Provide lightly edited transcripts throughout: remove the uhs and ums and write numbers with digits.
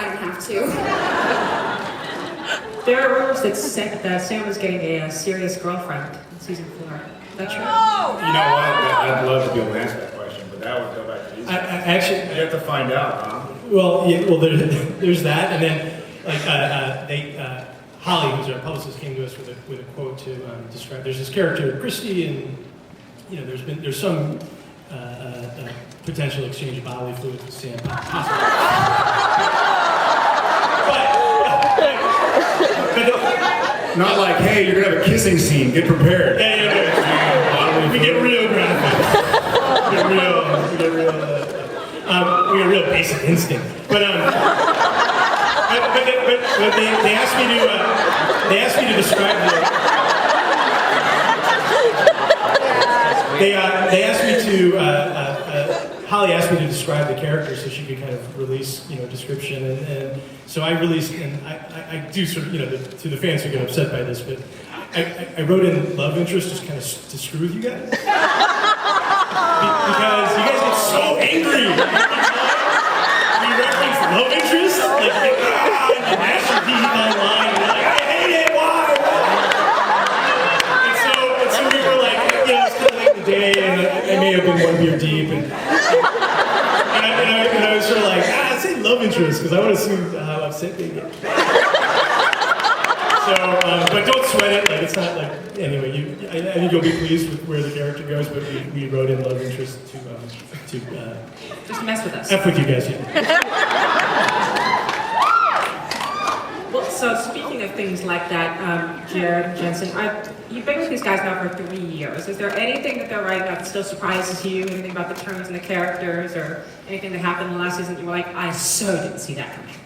I don't have to. There are rumors that Sam is getting a serious girlfriend in season 4. Is that true? You know what? I'd love to be able to answer that question, but that would go back to these. Actually, you have to find out, huh? well, yeah, well, there's that, and then like Holly, who's our publicist, came to us with a quote to describe. There's this character Christy, and you know, there's some potential exchange of bodily fluids with Sam. Not like, hey, you're gonna have a kissing scene. Get prepared. Yeah. We get real graphic. We get real basic instinct. But they asked me to describe the. They asked me to. Holly asked me to describe the character so she could kind of release, you know, description, and so I released, and I do sort of, you know, to the fans who get upset by this, but I wrote in love interest just kind of to screw with you guys. Because you guys get so angry. You reference love interest, like, and you mash your teeth online, and you're like, I hate it, why? And so we were like, you know, it's kind of late in the day, and I may have been one beer deep, and I was sort of like, say love interest, because I want to see how upset they get. So, but don't sweat it, like, it's not like, anyway, I think you'll be pleased with where the character goes, but we wrote in love interest to Just to mess with us. F with you guys, yeah. Well, so speaking of things like that, Jared and Jensen, you've been with these guys now for 3 years. Is there anything that they're writing that still surprises you? Anything about the turns and the characters, or anything that happened in the last season that you were like, I so didn't see that coming?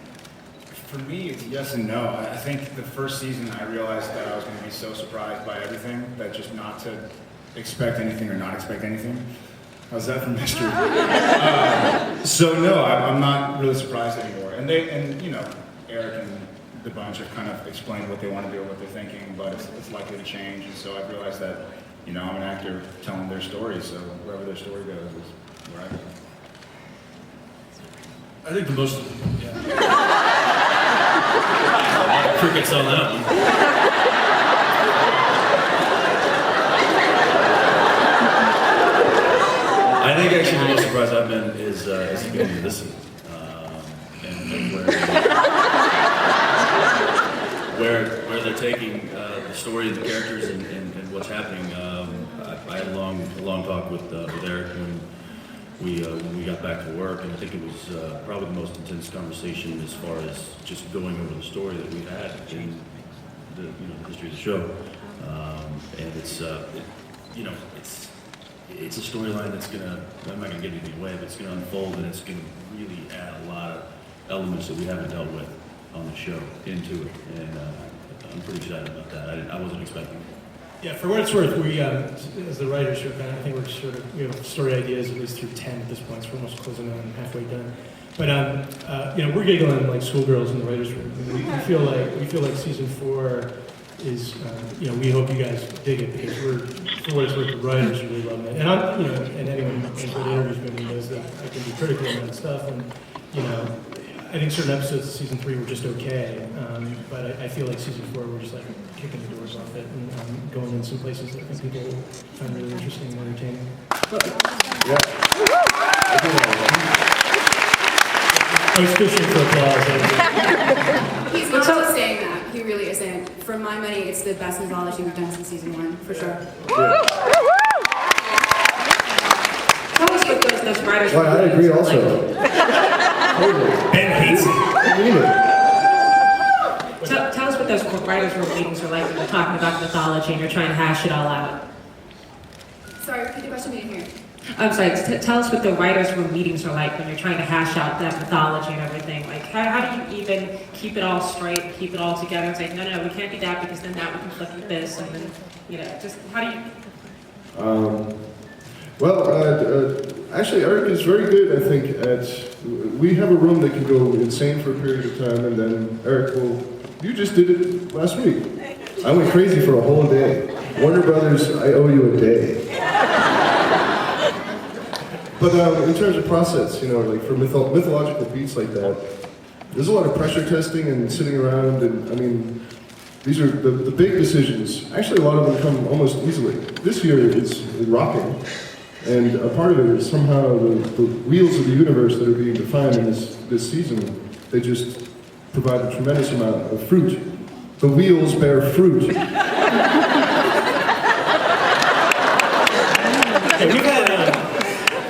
For me, it's yes and no. I think the first season I realized that I was going to be so surprised by everything that just not to expect anything or not expect anything. How's that for mystery? So no, I'm not really surprised anymore. And you know, Eric and the bunch have kind of explained what they want to do, what they're thinking, but it's likely to change. And so I've realized that, you know, I'm an actor telling their story, so wherever their story goes is where I go. I think the most, crickets on that one. I think actually the most surprised I've been is the beginning of this season, and where they're taking the story of the characters and what's happening. I had a long talk with Eric when we got back to work, and I think it was probably the most intense conversation as far as just going over the story that we've had in the history of the show, and it's it's a storyline that's gonna, I'm not gonna give anything away, but it's gonna unfold, and it's gonna really add a lot of elements that we haven't dealt with on the show into it, and I'm pretty excited about that. I wasn't expecting it. Yeah, for what it's worth, we, as the writers, I think we have story ideas at least through 10 at this point, so we're almost closing on halfway done. But we're giggling like schoolgirls in the writers' room. We feel like season 4 is, we hope you guys dig it, because for what it's worth, the writers really love it. And and anyone who's heard interviews with me knows that I can be critical of that stuff. And I think certain episodes of season 3 were just okay, but I feel like season 4 we're just like kicking the doors off it and going in some places that I think people will find really interesting and entertaining. Yeah. I was fishing for applause. He's not just saying that. He really isn't. For my money, it's the best mythology we've done since season 1, for sure. Yeah. Tell us what those writers Well, I agree also. Totally. Ben hates it. I mean it. Tell us what those writers' room meetings are like when you're talking about mythology and you're trying to hash it all out. Sorry, repeat the question, we didn't hear. I'm sorry, tell us what the writers' room meetings are like when you're trying to hash out that mythology and everything. Like, how do you even keep it all straight, keep it all together, and say, no, we can't do that because then that would conflict with this, and then, just how do you... Actually, Eric is very good, I think, we have a room that can go insane for a period of time, and then Eric you just did it last week. I went crazy for a whole day. Warner Brothers, I owe you a day. But in terms of process, like for mythological beats like that, there's a lot of pressure testing and sitting around, and I mean, these are the big decisions. Actually, a lot of them come almost easily. This year is rocking, and a part of it is somehow the wheels of the universe that are being defined in this season, they just provide a tremendous amount of fruit. The wheels bear fruit.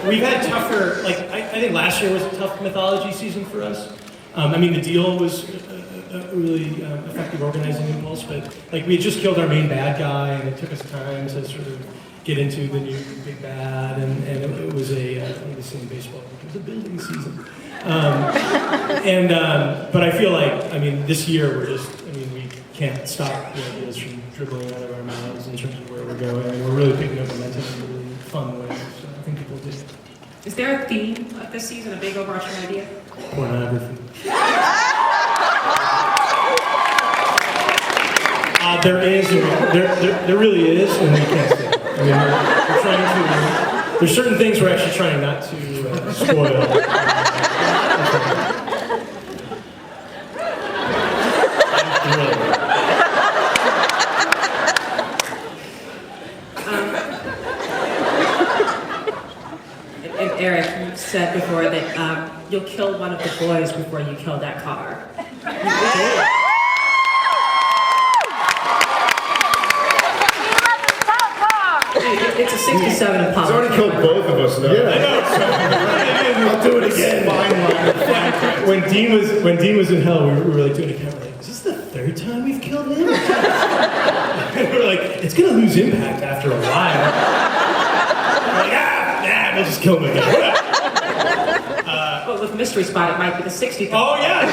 We've had tougher, like, I think last year was a tough mythology season for us. I mean, the deal was a really effective organizing impulse, but like we had just killed our main bad guy, and it took us time to sort of get into the new big bad, and it was the same baseball. It was a building season. But I feel like, I mean, this year we can't stop the ideas from dribbling out of our mouths in terms of where we're going. And we're really picking up momentum in a really fun way. So I think people just. Is there a theme of this season, a big overarching idea? Pornography. There is, there really is, and we can't say it. I mean, we're trying to. There's certain things we're actually trying not to spoil. And Eric, you said before that you'll kill one of the boys before you kill that car. It's a 67 Impala. He's already killed both of us now. Yeah, I know. I'll do it again. When Dean was in hell, we were like doing a count. Like, is this the third time we've killed him? And we were like, it's gonna lose impact after a while. We're like, we'll just kill him again. Well, with Mystery Spot, it might be the 60th. Oh yeah.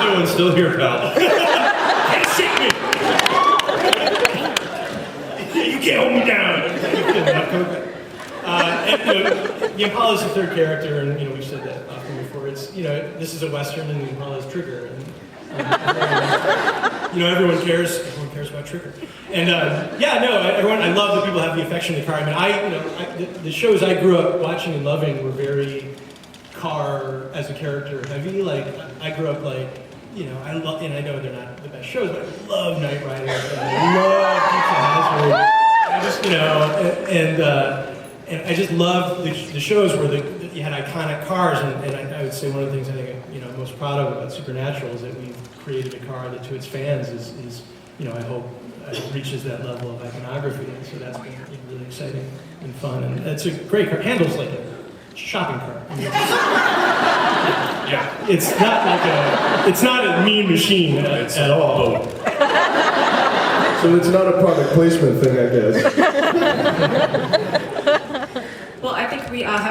Everyone's still here, pal. Can't shake me. You can't hold me down. The Impala is the third character, and we've said that often before. It's this is a Western, and the Impala is Trigger, and everyone cares. Everyone cares about Trigger, and everyone. I love that people have the affection of the car. I mean, the shows I grew up watching and loving were very car as a character heavy. Like I grew up like. I love, and I know they're not the best shows, but I love Knight Rider, and I love Dukes of Hazzard. And I just love the shows where you had iconic cars, and I would say one of the things I think I'm most proud of about Supernatural is that we've created a car that to its fans is I hope reaches that level of iconography, and so that's been really exciting and fun, and it's a great car. Handles like a shopping cart. Yeah, it's not a mean machine at all. So it's not a product placement thing, I guess. Well, I think we have